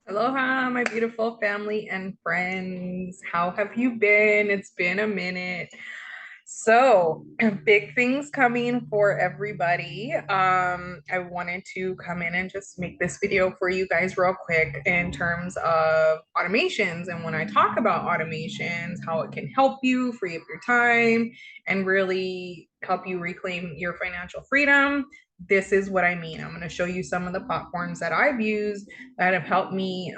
Aloha, my beautiful family and friends. How have you been? It's been a minute. So, big things coming for everybody. I wanted to come in and just make this video for you guys real quick in terms of automations. And when I talk about automations, how it can help you free up your time and really help you reclaim your financial freedom. This is what I mean. I'm going to show you some of the platforms that I've used that have helped me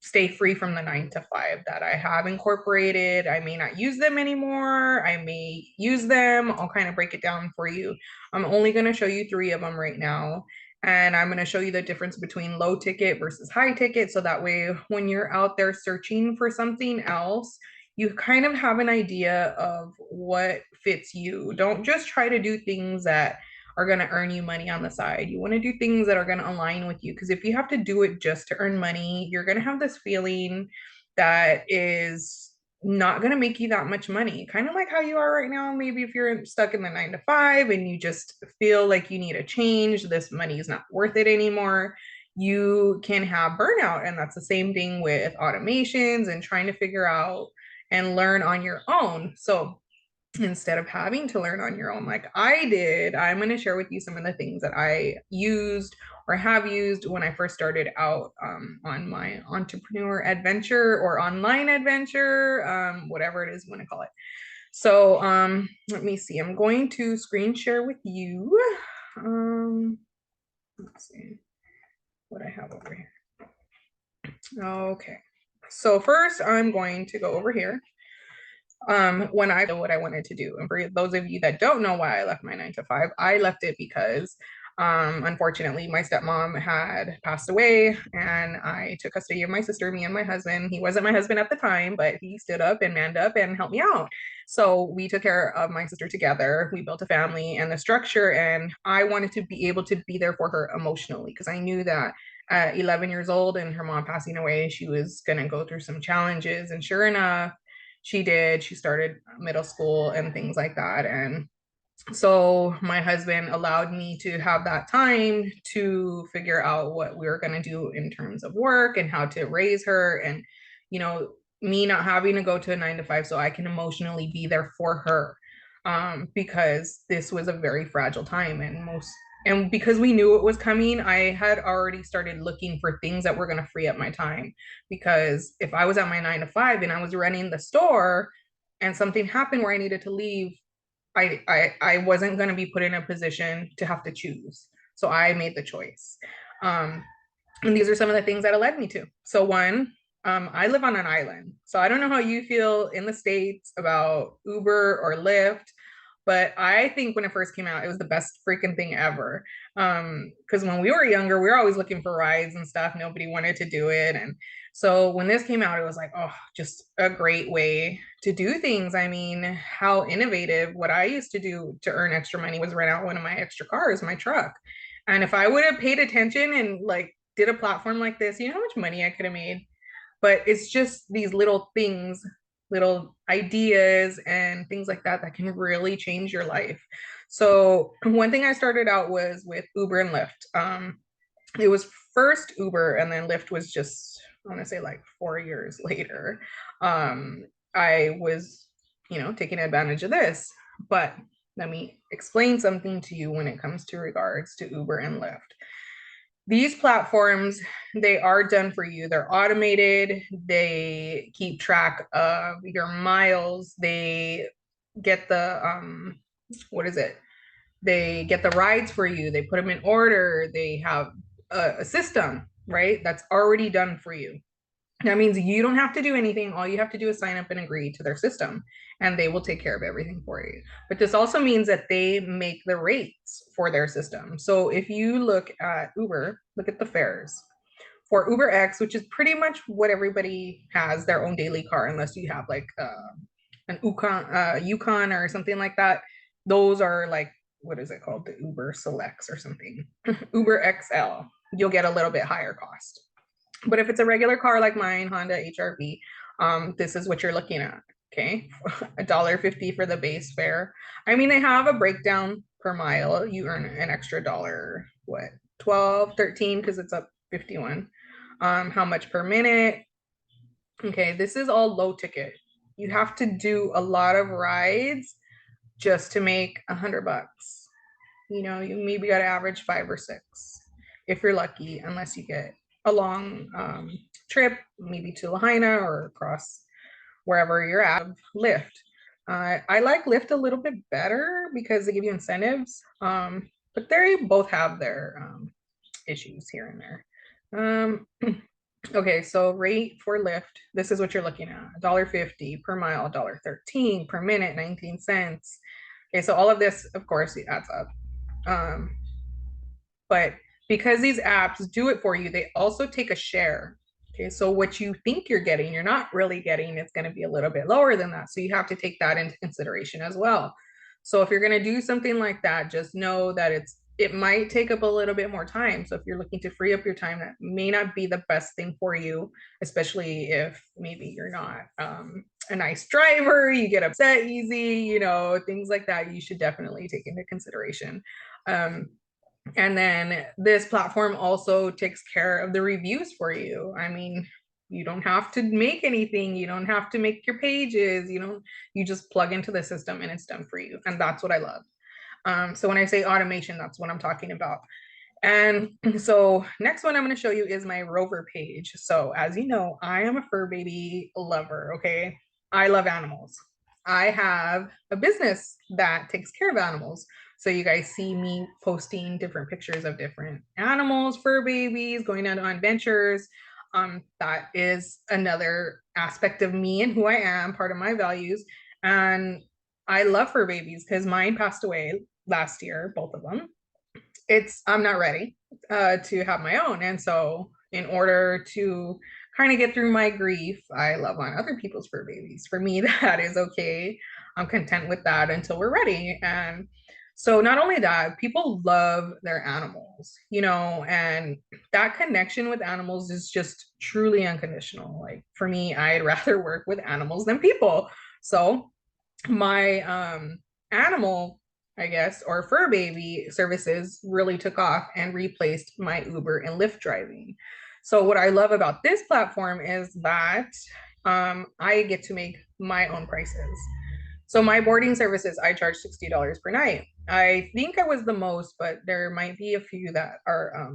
stay free from the 9 to 5 that I have incorporated. I may not use them anymore. I may use them. I'll kind of break it down for you. I'm only going to show you 3 of them right now. And I'm going to show you the difference between low ticket versus high ticket. So that way, when you're out there searching for something else, you kind of have an idea of what fits you. Don't just try to do things that are going to earn you money on the side. You want to do things that are going to align with you, because if you have to do it just to earn money, you're going to have this feeling that is not going to make you that much money. Kind of like how you are right now. Maybe if you're stuck in the 9 to 5 and you just feel like you need a change, this money is not worth it anymore. You can have burnout. And that's the same thing with automations and trying to figure out and learn on your own. So instead of having to learn on your own like I did, I'm going to share with you some of the things that I used or have used when I first started out on my entrepreneur adventure or online adventure, whatever it is you want to call it. So let me see. I'm going to screen share with you. Let's see what I have over here. Okay. So first, I'm going to go over here when I know what I wanted to do. And for those of you that don't know why I left my 9 to 5, I left it because unfortunately my stepmom had passed away and I took custody of my sister, me and my husband. He wasn't my husband at the time, but he stood up and manned up and helped me out. So we took care of my sister together. We built a family and the structure, and I wanted to be able to be there for her emotionally because I knew that at 11 years old and her mom passing away, she was going to go through some challenges. And sure enough, she did. She started middle school and things like that. And so my husband allowed me to have that time to figure out what we were going to do in terms of work and how to raise her. And, you know, me not having to go to a 9 to 5 so I can emotionally be there for her, because this was a very fragile time. And because we knew it was coming, I had already started looking for things that were going to free up my time. Because if I was at my 9 to 5 and I was running the store and something happened where I needed to leave, I wasn't going to be put in a position to have to choose. So I made the choice. And these are some of the things that it led me to. So one, I live on an island. So I don't know how you feel in the States about Uber or Lyft, but I think when it first came out, it was the best freaking thing ever. Because when we were younger, we were always looking for rides and stuff. Nobody wanted to do it. And so when this came out, it was like, oh, just a great way to do things. I mean, how innovative. What I used to do to earn extra money was rent out one of my extra cars, my truck. And if I would have paid attention and like did a platform like this, you know how much money I could have made? But it's just these little things, little ideas and things like that that can really change your life. So one thing I started out was with Uber and Lyft. It was first Uber, and then Lyft was just, I want to say like 4 years later. I was, taking advantage of this. But let me explain something to you when it comes to regards to Uber and Lyft. These platforms, they are done for you. They're automated. They keep track of your miles. They get the what is it? They get the rides for you. They put them in order. They have a system, right? That's already done for you. That means you don't have to do anything. All you have to do is sign up and agree to their system, and they will take care of everything for you. But this also means that they make the rates for their system. So if you look at Uber, look at the fares for Uber X, which is pretty much what everybody has their own daily car, unless you have like an Yukon or something like that. Those are like, what is it called? The Uber Selects or something. Uber XL, you'll get a little bit higher cost. But if it's a regular car like mine, Honda HRV, this is what you're looking at. Okay, $1.50 for the base fare. I mean, they have a breakdown per mile. You earn an extra dollar, what, 12, 13, because it's up 51. how much per minute. Okay, this is all low ticket. You have to do a lot of rides just to make $100. You know, you maybe got to average 5 or 6 if you're lucky, unless you get a long trip, maybe to Lahaina or across wherever you're at. Lyft. I like Lyft a little bit better because they give you incentives, but they both have their issues here and there. Okay, so rate for Lyft, this is what you're looking at: $1.50 per mile, $1.13 per minute, 19 cents. Okay, so all of this, of course, it adds up. But because these apps do it for you, they also take a share. Okay, so what you think you're getting, you're not really getting. It's going to be a little bit lower than that. So you have to take that into consideration as well. So if you're going to do something like that, just know that it might take up a little bit more time. So if you're looking to free up your time, that may not be the best thing for you, especially if maybe you're not a nice driver, you get upset easy, you know, things like that. You should definitely take into consideration. And then this platform also takes care of the reviews for you. I mean, you don't have to make anything. You don't have to make your pages. You just plug into the system and it's done for you. And that's what I love. So when I say automation, that's what I'm talking about. And so next one I'm going to show you is my Rover page. So as you know, I am a fur baby lover. Okay. I love animals. I have a business that takes care of animals. So you guys see me posting different pictures of different animals, fur babies, going out on adventures. That is another aspect of me and who I am, part of my values. And I love fur babies because mine passed away last year, both of them. I'm not ready to have my own. And so in order to kind of get through my grief, I love on other people's fur babies. For me, that is okay. I'm content with that until we're ready. And so not only that, people love their animals, and that connection with animals is just truly unconditional. Like for me, I'd rather work with animals than people. So my animal, I guess, or fur baby services really took off and replaced my Uber and Lyft driving. So what I love about this platform is that I get to make my own prices. So my boarding services, I charge $60 per night. I think I was the most, but there might be a few that are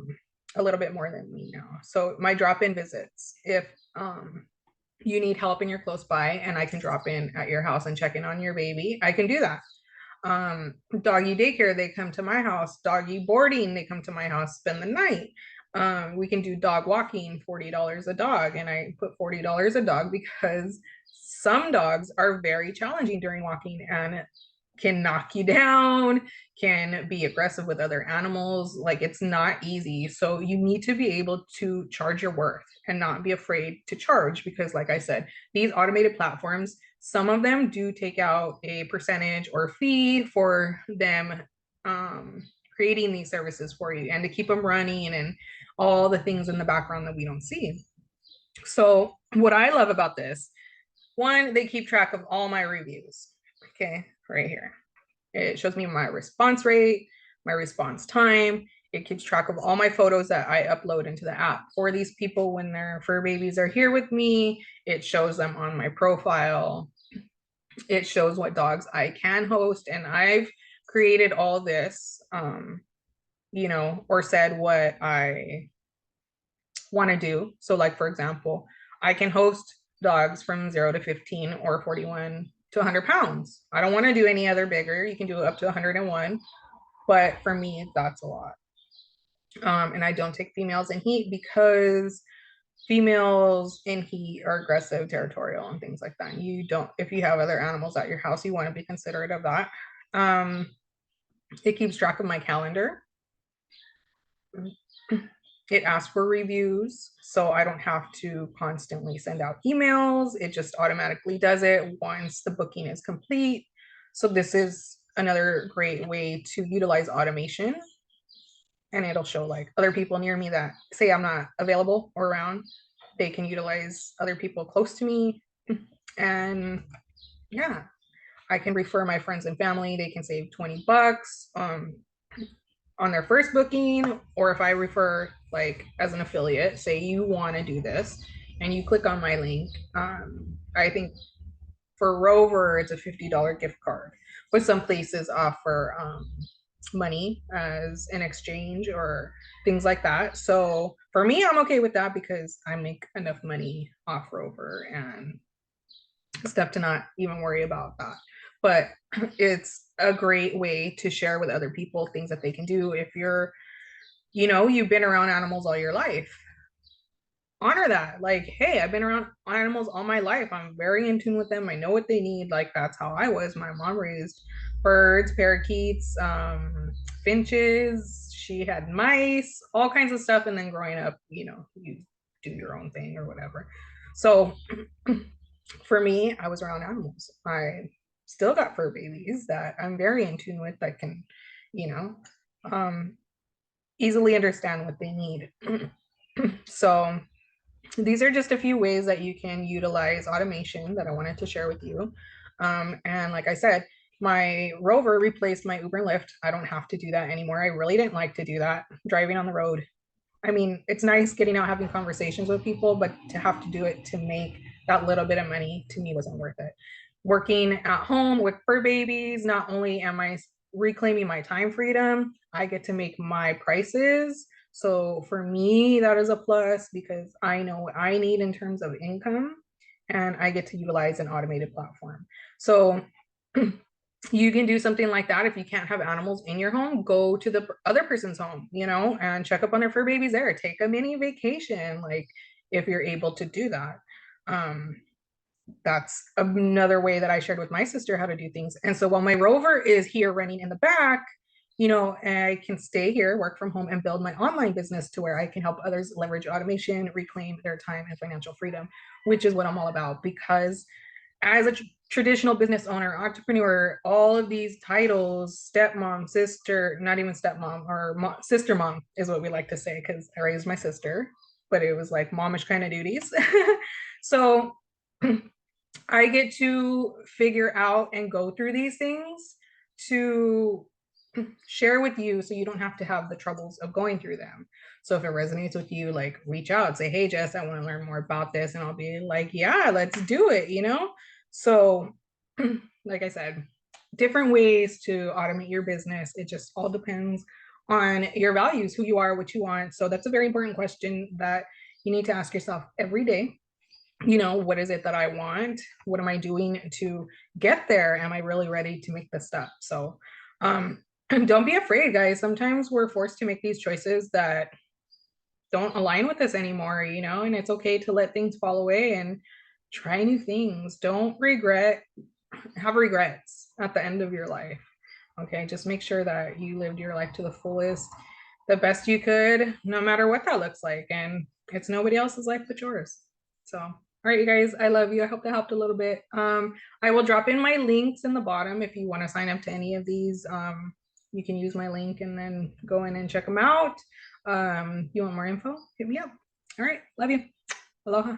a little bit more than me now. So my drop-in visits, if you need help and you're close by and I can drop in at your house and check in on your baby, I can do that. Doggy daycare, they come to my house. Doggy boarding, they come to my house, spend the night. We can do dog walking, $40 a dog. And I put $40 a dog because some dogs are very challenging during walking and can knock you down, can be aggressive with other animals. Like it's not easy. So you need to be able to charge your worth and not be afraid to charge because, like I said, these automated platforms, some of them do take out a percentage or fee for them creating these services for you and to keep them running and all the things in the background that we don't see. So what I love about this, one, they keep track of all my reviews. Okay, right here. It shows me my response rate, my response time. It keeps track of all my photos that I upload into the app for these people when their fur babies are here with me. It shows them on my profile. It shows what dogs I can host. And I've created all this, or said what I want to do. So like, for example, I can host dogs from 0 to 15 or 41 to 100 pounds. I don't want to do any other bigger. You can do up to 101, but for me, that's a lot. And I don't take females in heat because females in heat are aggressive, territorial, and things like that. You don't, if you have other animals at your house, you want to be considerate of that. It keeps track of my calendar. It asks for reviews, so I don't have to constantly send out emails. It just automatically does it once the booking is complete. So this is another great way to utilize automation. And it'll show like other people near me that say I'm not available or around. They can utilize other people close to me. And yeah, I can refer my friends and family. They can save $20 on their first booking, or if I refer like as an affiliate, say you want to do this and you click on my link, I think for Rover, it's a $50 gift card, but some places offer money as an exchange or things like that. So for me, I'm okay with that because I make enough money off Rover and stuff to not even worry about that. But it's a great way to share with other people things that they can do if you're, you've been around animals all your life. Honor that. Like, hey, I've been around animals all my life. I'm very in tune with them. I know what they need. Like, that's how I was. My mom raised birds, parakeets, finches. She had mice, all kinds of stuff. And then growing up, you do your own thing or whatever. So for me, I was around animals. I still got fur babies that I'm very in tune with that can, you know, um, easily understand what they need. So these are just a few ways that you can utilize automation that I wanted to share with you. And like I said, my Rover replaced my Uber and Lyft. I don't have to do that anymore. I really didn't like to do that. Driving on the road, I mean, it's nice getting out having conversations with people, but to have to do it to make that little bit of money to me wasn't worth it. Working at home with fur babies, not only am I reclaiming my time freedom, I get to make my prices. So for me, that is a plus because I know what I need in terms of income and I get to utilize an automated platform. So you can do something like that. If you can't have animals in your home, go to the other person's home, and check up on their fur babies there. Take a mini vacation, like if you're able to do that. That's another way that I shared with my sister how to do things. And so while my Rover is here running in the back, I can stay here, work from home, and build my online business to where I can help others leverage automation, reclaim their time and financial freedom, which is what I'm all about. Because as a traditional business owner, entrepreneur, all of these titles, stepmom, sister, not even stepmom, or sister mom is what we like to say because I raised my sister, but it was like momish kind of duties. So I get to figure out and go through these things to share with you so you don't have to have the troubles of going through them. So if it resonates with you, like reach out, say, hey, Jess, I want to learn more about this. And I'll be like, yeah, let's do it. So, like I said, different ways to automate your business. It just all depends on your values, who you are, what you want. So that's a very important question that you need to ask yourself every day. What is it that I want? What am I doing to get there? Am I really ready to make this step? So, don't be afraid, guys. Sometimes we're forced to make these choices that don't align with us anymore, and it's okay to let things fall away and try new things. Don't have regrets at the end of your life. Okay, just make sure that you lived your life to the fullest, the best you could, no matter what that looks like. And it's nobody else's life but yours. So, all right, you guys, I love you. I hope that helped a little bit. I will drop in my links in the bottom if you want to sign up to any of these. You can use my link and then go in and check them out. You want more info? Hit me up. All right, love you. Aloha.